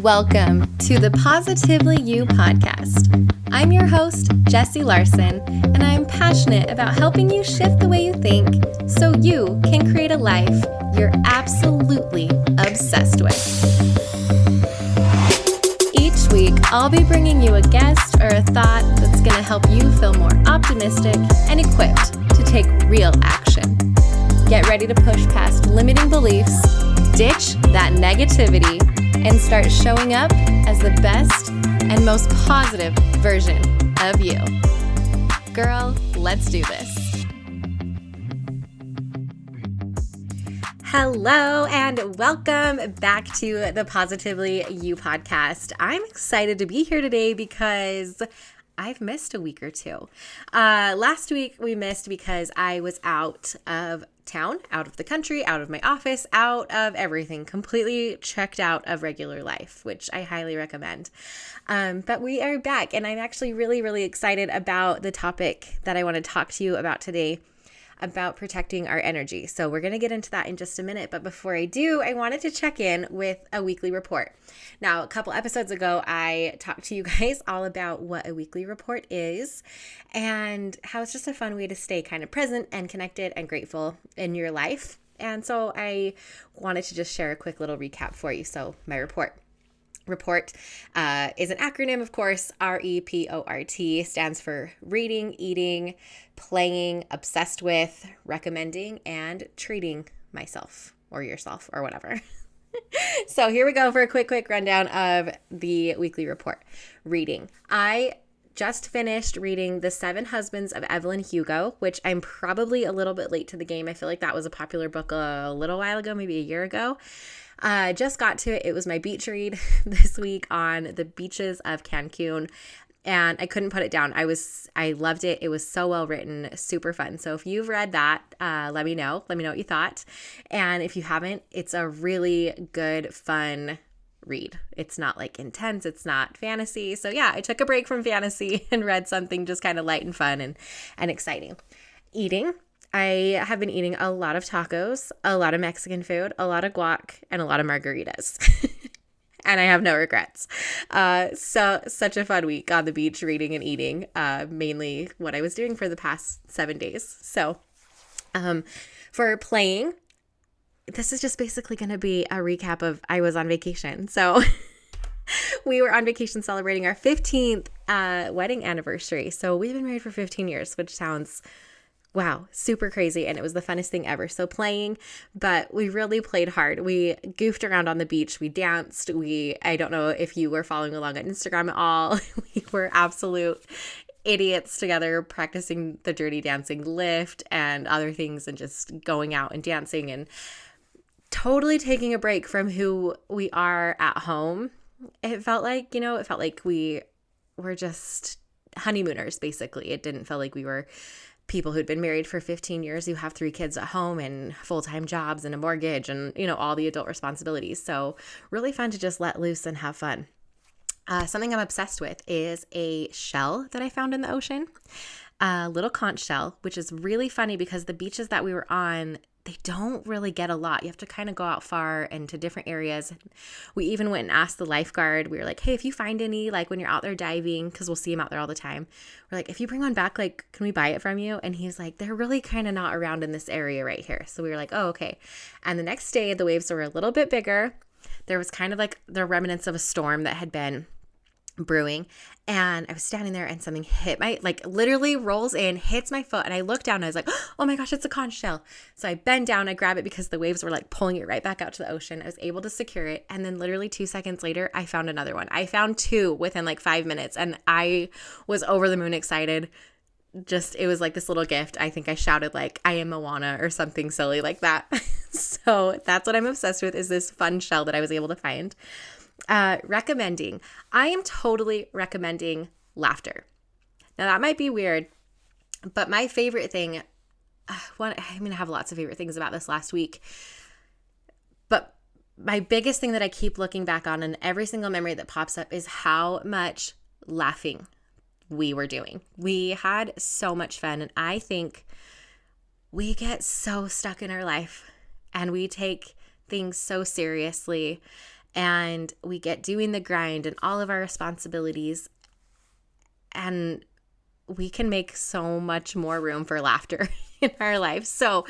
Welcome to the Positively You podcast. I'm your host, Jessie Larson, and I'm passionate about helping you shift the way you think so you can create a life you're absolutely obsessed with. Each week, I'll be bringing you a guest or a thought that's going to help you feel more optimistic and equipped to take real action. Get ready to push past limiting beliefs, ditch that negativity, and start showing up as the best and most positive version of you. Girl, let's do this. Hello and welcome back to the Positively You podcast. I'm excited to be here today because I've missed a week or two. Last week we missed because I was out of town, out of the country, out of my office, out of everything, completely checked out of regular life, which I highly recommend. But we are back, and I'm actually really excited about the topic that I want to talk to you about today, about protecting our energy. So we're going to get into that in just a minute. But before I do, I wanted to check in with a weekly report. Now, a couple episodes ago, I talked to you guys all about what a weekly report is and how it's just a fun way to stay kind of present and connected and grateful in your life. And so I wanted to just share a quick little recap for you. So my report is an acronym, of course. REPORT stands for reading, eating, playing, obsessed with, recommending, and treating myself or yourself or whatever. So here we go for a quick rundown of the weekly report. Reading. I just finished reading The 7 Husbands of Evelyn Hugo, which I'm probably a little bit late to the game. I feel like that was a popular book a little while ago, maybe a year ago. Just got to it. It was my beach read this week on the beaches of Cancun, and I couldn't put it down. I loved it. It was so well written, super fun. So if you've read that, let me know. Let me know what you thought. And if you haven't, it's a really good, fun read. It's not like intense. It's not fantasy. So yeah, I took a break from fantasy and read something just kind of light and fun and exciting. Eating. I have been eating a lot of tacos, a lot of Mexican food, a lot of guac, and a lot of margaritas. And I have no regrets. So such a fun week on the beach reading and eating, mainly what I was doing for the past 7 days. So for playing, this is just basically going to be a recap of I was on vacation. So we were on vacation celebrating our 15th wedding anniversary. So we've been married for 15 years, which sounds wow, super crazy. And it was the funnest thing ever. So playing, but we really played hard. We goofed around on the beach. We danced. I don't know if you were following along on Instagram at all. We were absolute idiots together, practicing the dirty dancing lift and other things and just going out and dancing and totally taking a break from who we are at home. It felt like, we were just honeymooners, basically. It didn't feel like we were people who'd been married for 15 years who have 3 kids at home and full-time jobs and a mortgage and, all the adult responsibilities. So really fun to just let loose and have fun. Something I'm obsessed with is a shell that I found in the ocean, a little conch shell, which is really funny because the beaches that we were on, they don't really get a lot. You have to kind of go out far and to different areas. We even went and asked the lifeguard. We were like, hey, if you find any, like when you're out there diving, because we'll see him out there all the time. We're like, if you bring one back, like, can we buy it from you? And he's like, they're really kind of not around in this area right here. So we were like, oh, okay. And the next day, the waves were a little bit bigger. There was kind of like the remnants of a storm that had been brewing, and I was standing there and something hit literally rolls in, hits my foot, and I look down and I was like, oh my gosh, it's a conch shell. So I bend down, I grab it because the waves were like pulling it right back out to the ocean. I was able to secure it, and then literally 2 seconds later, I found another one. I found 2 within like 5 minutes, and I was over the moon excited. It was like this little gift. I think I shouted like, I am Moana or something silly like that. So that's what I'm obsessed with, is this fun shell that I was able to find. Recommending. I am totally recommending laughter. Now that might be weird, but my favorite thing, I have lots of favorite things about this last week, but my biggest thing that I keep looking back on and every single memory that pops up is how much laughing we were doing. We had so much fun, and I think we get so stuck in our life and we take things so seriously and we get doing the grind and all of our responsibilities, and we can make so much more room for laughter in our life. So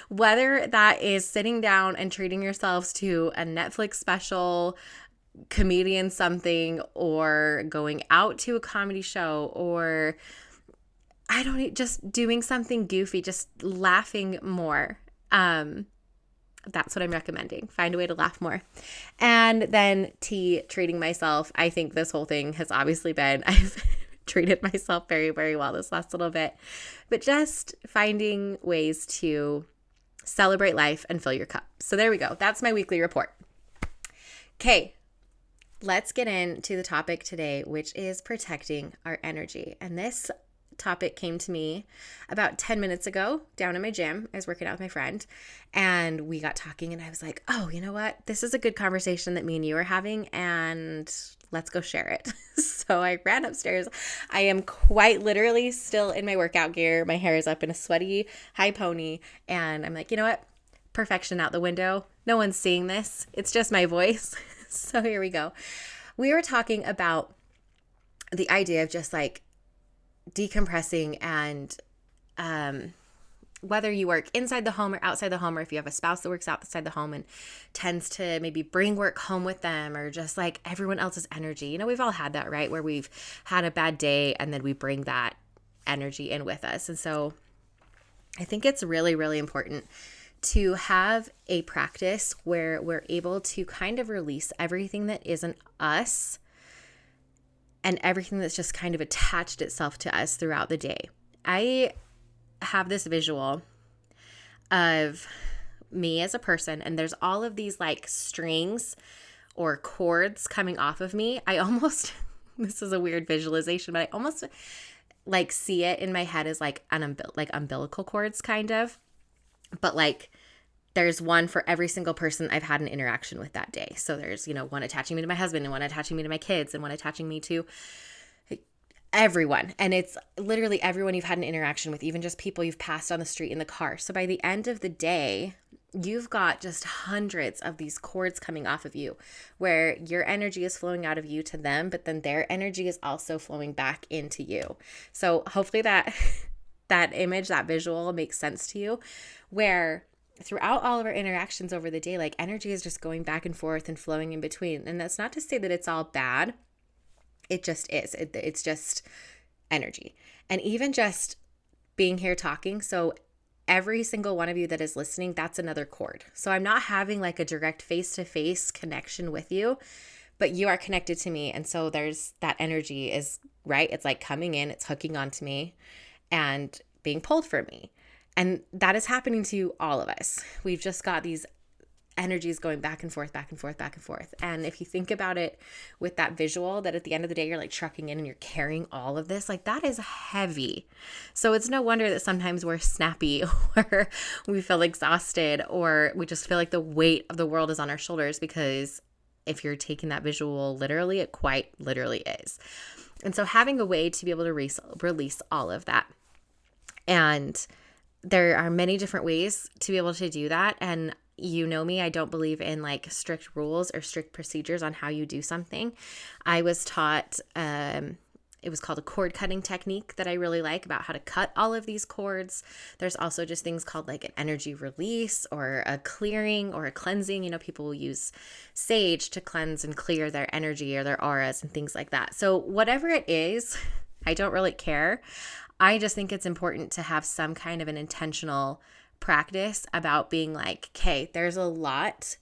whether that is sitting down and treating yourselves to a Netflix special, comedian something, or going out to a comedy show, or just doing something goofy, just laughing more. That's what I'm recommending. Find a way to laugh more. And then treating myself. I think this whole thing has obviously been, I've treated myself very, very well this last little bit, but just finding ways to celebrate life and fill your cup. So there we go. That's my weekly report. Okay. Let's get into the topic today, which is protecting our energy. And this topic came to me about 10 minutes ago down in my gym. I was working out with my friend, and we got talking, and I was like, oh, you know what? This is a good conversation that me and you are having, and let's go share it. So I ran upstairs. I am quite literally still in my workout gear. My hair is up in a sweaty high pony, and I'm like, you know what? Perfection out the window. No one's seeing this. It's just my voice. So here we go. We were talking about the idea of just like decompressing, and whether you work inside the home or outside the home, or if you have a spouse that works outside the home and tends to maybe bring work home with them, or just like everyone else's energy. You know, we've all had that, right? Where we've had a bad day and then we bring that energy in with us. And so I think it's really, really important to have a practice where we're able to kind of release everything that isn't us and everything that's just kind of attached itself to us throughout the day. I have this visual of me as a person, and there's all of these like strings or cords coming off of me. I almost, this is a weird visualization, but I almost like see it in my head as like umbilical cords kind of. But like there's one for every single person I've had an interaction with that day. So there's, one attaching me to my husband, and one attaching me to my kids, and one attaching me to everyone. And it's literally everyone you've had an interaction with, even just people you've passed on the street in the car. So by the end of the day, you've got just hundreds of these cords coming off of you where your energy is flowing out of you to them, but then their energy is also flowing back into you. So hopefully that image, that visual makes sense to you, where throughout all of our interactions over the day, like energy is just going back and forth and flowing in between. And that's not to say that it's all bad. It just is. It's just energy. And even just being here talking. So every single one of you that is listening, that's another cord. So I'm not having like a direct face-to-face connection with you, but you are connected to me. And so there's that energy is right. It's like coming in, it's hooking onto me and being pulled from me. And that is happening to all of us. We've just got these energies going back and forth, back and forth, back and forth. And if you think about it with that visual, that at the end of the day, you're like trucking in and you're carrying all of this, like that is heavy. So it's no wonder that sometimes we're snappy, or we feel exhausted, or we just feel like the weight of the world is on our shoulders, because if you're taking that visual literally, it quite literally is. And so having a way to be able to release all of that. And there are many different ways to be able to do that. And you know me, I don't believe in like strict rules or strict procedures on how you do something. I was taught, it was called a cord cutting technique that I really like, about how to cut all of these cords. There's also just things called like an energy release or a clearing or a cleansing. People will use sage to cleanse and clear their energy or their auras and things like that. So whatever it is, I don't really care. I just think it's important to have some kind of an intentional practice about being like, okay, there's a lot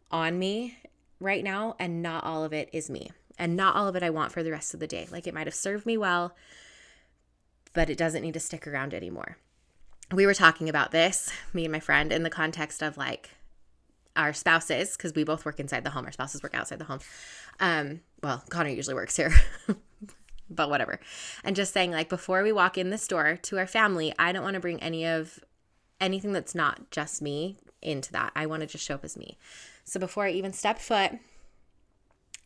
on me right now, and not all of it is me, and not all of it I want for the rest of the day. Like it might have served me well, but it doesn't need to stick around anymore. We were talking about this, me and my friend, in the context of like our spouses, because we both work inside the home. Our spouses work outside the home. Well, Connor usually works here. But whatever. And just saying, like, before we walk in this door to our family, I don't want to bring anything that's not just me into that. I want to just show up as me. So before I even step foot,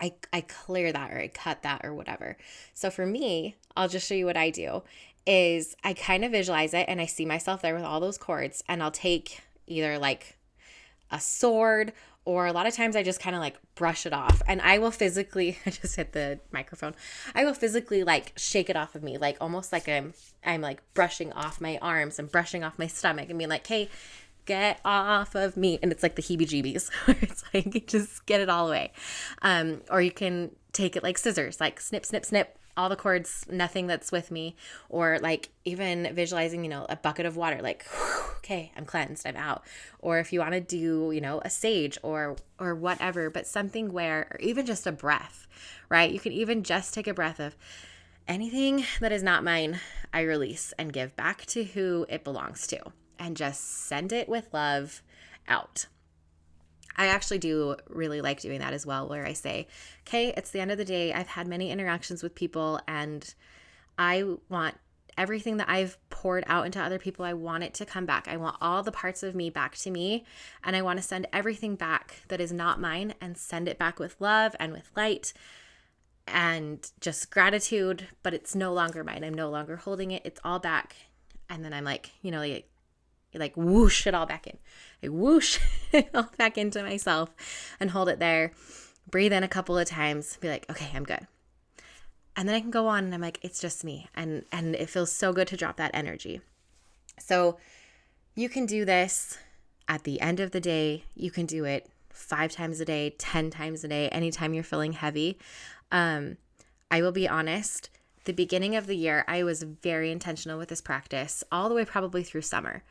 I clear that, or I cut that, or whatever. So for me, I'll just show you what I do is I kind of visualize it, and I see myself there with all those cords, and I'll take either like a sword, or a lot of times I just kind of like brush it off, and I will physically, I just hit the microphone. I will physically like shake it off of me, like almost like I'm like brushing off my arms and brushing off my stomach and being like, hey, get off of me. And it's like the heebie-jeebies where it's like, just get it all away. Or you can take it like scissors, like snip, snip, snip, all the cords, nothing that's with me. Or like even visualizing, a bucket of water, like, okay, I'm cleansed, I'm out. Or if you want to do, a sage or whatever, but something where, or even just a breath, right? You can even just take a breath of anything that is not mine, I release and give back to who it belongs to, and just send it with love out. I actually do really like doing that as well, where I say, okay, it's the end of the day. I've had many interactions with people, and I want everything that I've poured out into other people, I want it to come back. I want all the parts of me back to me, and I want to send everything back that is not mine and send it back with love and with light and just gratitude, but it's no longer mine. I'm no longer holding it. It's all back. And then I'm like, like whoosh it all back in. I whoosh it all back into myself and hold it there. Breathe in a couple of times. Be like, okay, I'm good. And then I can go on and I'm like, it's just me. And it feels so good to drop that energy. So you can do this at the end of the day. You can do it 5 times a day, 10 times a day, anytime you're feeling heavy. I will be honest. The beginning of the year, I was very intentional with this practice all the way probably through summer.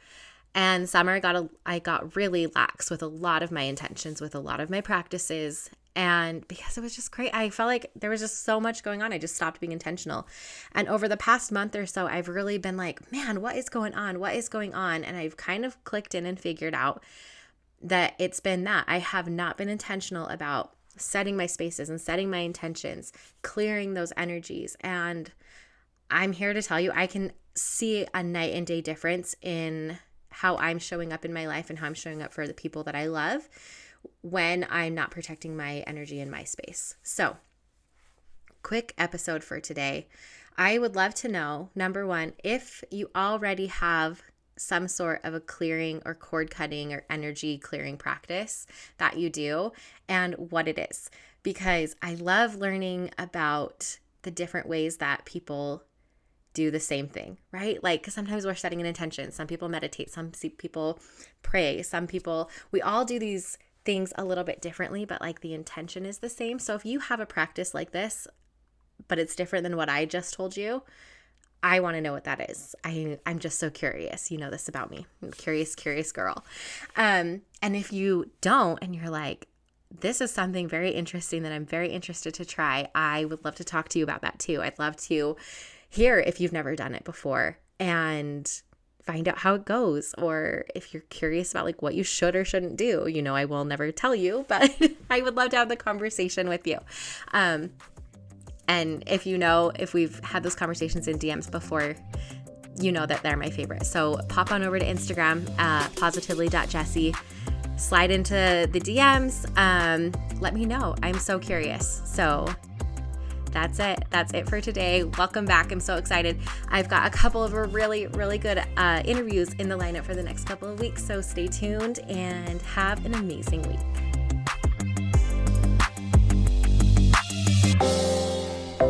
And summer, I got really lax with a lot of my intentions, with a lot of my practices. And because it was just great, I felt like there was just so much going on. I just stopped being intentional. And over the past month or so, I've really been like, man, what is going on? What is going on? And I've kind of clicked in and figured out that it's been that I have not been intentional about setting my spaces and setting my intentions, clearing those energies. And I'm here to tell you, I can see a night and day difference in how I'm showing up in my life and how I'm showing up for the people that I love when I'm not protecting my energy in my space. So, quick episode for today. I would love to know, number one, if you already have some sort of a clearing or cord cutting or energy clearing practice that you do and what it is. Because I love learning about the different ways that people do the same thing, right? Like sometimes we're setting an intention. Some people meditate, some people pray, we all do these things a little bit differently, but like the intention is the same. So if you have a practice like this, but it's different than what I just told you, I want to know what that is. I'm just so curious. You know this about me. I'm a curious girl. And if you don't, and you're like, this is something very interesting that I'm very interested to try, I would love to talk to you about that too. I'd love to hear if you've never done it before and find out how it goes. Or if you're curious about like what you should or shouldn't do, I will never tell you, but I would love to have the conversation with you. And if we've had those conversations in DMs before, you know that they're my favorite. So pop on over to Instagram, positively.jessie, slide into the DMs. Let me know. I'm so curious. So that's it. That's it for today. Welcome back. I'm so excited. I've got a couple of really, really good interviews in the lineup for the next couple of weeks. So stay tuned and have an amazing week.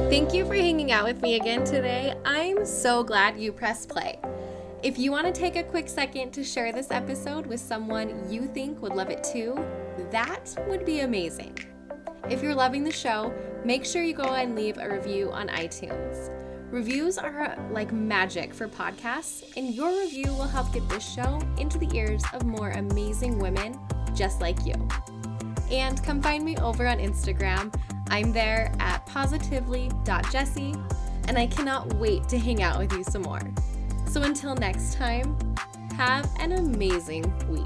Thank you for hanging out with me again today. I'm so glad you pressed play. If you want to take a quick second to share this episode with someone you think would love it too, that would be amazing. If you're loving the show, make sure you go and leave a review on iTunes. Reviews are like magic for podcasts, and your review will help get this show into the ears of more amazing women just like you. And come find me over on Instagram. I'm there at positively.jessie, and I cannot wait to hang out with you some more. So until next time, have an amazing week.